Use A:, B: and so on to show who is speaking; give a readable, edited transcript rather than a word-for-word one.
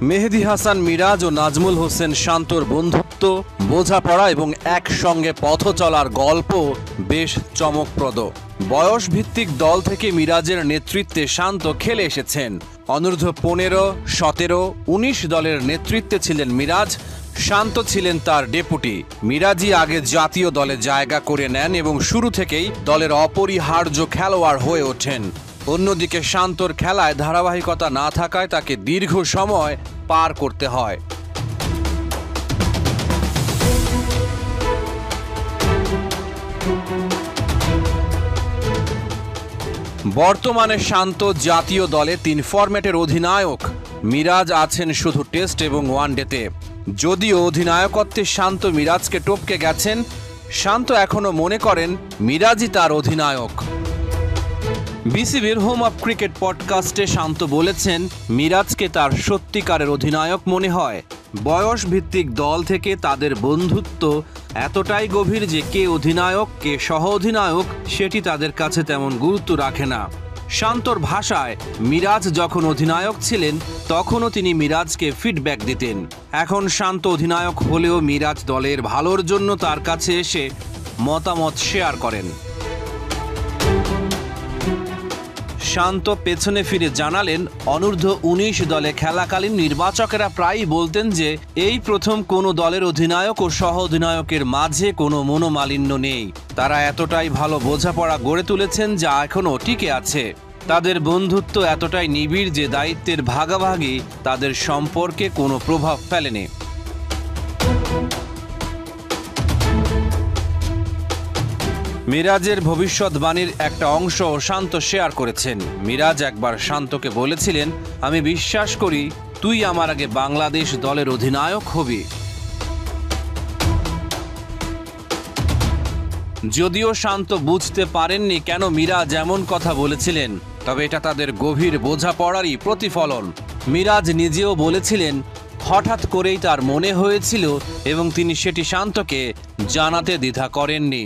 A: মেহেদী হাসান মিরাজ ও নাজমুল হোসেন শান্তর বন্ধুত্ব, বোঝাপড়া এবং একসঙ্গে পথ চলার গল্প বেশ চমকপ্রদ। বয়স ভিত্তিক দল থেকে মিরাজের নেতৃত্বে শান্ত খেলে এসেছেন। অনূর্ধ্ব 15, 17, 19 দলের নেতৃত্বে ছিলেন মিরাজ। শান্ত ছিলেন তার ডেপুটি। মিরাজই আগে জাতীয় দলে জায়গা করে নেন এবং শুরু থেকেই দলের অপরিহার্য খেলোয়াড় হয়ে ওঠেন। অন্যদিকে শান্তর খেলায় ধারাবাহিকতা না থাকায় তাকে দীর্ঘ সময় পার করতে হয়। বর্তমানে শান্ত জাতীয় দলে 3 ফরম্যাটের অধিনায়ক। মিরাজ আছেন শুধু টেস্ট এবং ওয়ানডেতে। যদিও অধিনায়কত্বে শান্ত মিরাজকে টপকে গেছেন, শান্ত এখনো মনে করেন মিরাজই তার অধিনায়ক। বিসিবির হোম অফ ক্রিকেট পডকাস্টে শান্ত বলেছেন, মিরাজকে তার সত্যিকারের অধিনায়ক মনে হয়। বয়স ভিত্তিক দল থেকে তাদের বন্ধুত্ব এতটাই গভীর যে কে অধিনায়ক কে সহ অধিনায়ক সেটি তাদের কাছে তেমন গুরুত্ব রাখে না। শান্তর ভাষায়, মিরাজ যখন অধিনায়ক ছিলেন তখনও তিনি মিরাজকে ফিডব্যাক দিতেন। এখন শান্ত অধিনায়ক হলেও মিরাজ দলের ভালোর জন্য তার কাছে এসে মতামত শেয়ার করেন। শান্ত পেছনে ফিরে জানালেন, অনূর্ধ্ব 19 দলে খেলাকালীন নির্বাচকেরা প্রায়ই বলতেন যে এই প্রথম কোনো দলের অধিনায়ক ও সহ অধিনায়কের মাঝে কোনো মনোমালিন্য নেই। তারা এতটাই ভালো বোঝাপড়া গড়ে তুলেছেন যা এখনও টিকে আছে। তাদের বন্ধুত্ব এতটাই নিবিড় যে দায়িত্বের ভাগাভাগি তাদের সম্পর্কে কোনো প্রভাব ফেলেনি। মিরাজের ভবিষ্যৎবাণীর একটা অংশ শান্ত শেয়ার করেছেন। মিরাজ একবার শান্তকে বলেছিলেন, আমি বিশ্বাস করি তুই আমার আগে বাংলাদেশ দলের অধিনায়ক হবি। যদিও শান্ত বুঝতে পারেননি কেন মিরাজ এমন কথা বলেছিলেন, তবে এটা তাদের গভীর বোঝাপড়ারই প্রতিফলন। মিরাজ নিজেও বলেছিলেন, হঠাৎ করেই তার মনে হয়েছিল এবং তিনি সেটি শান্তকে জানাতে দ্বিধা করেননি।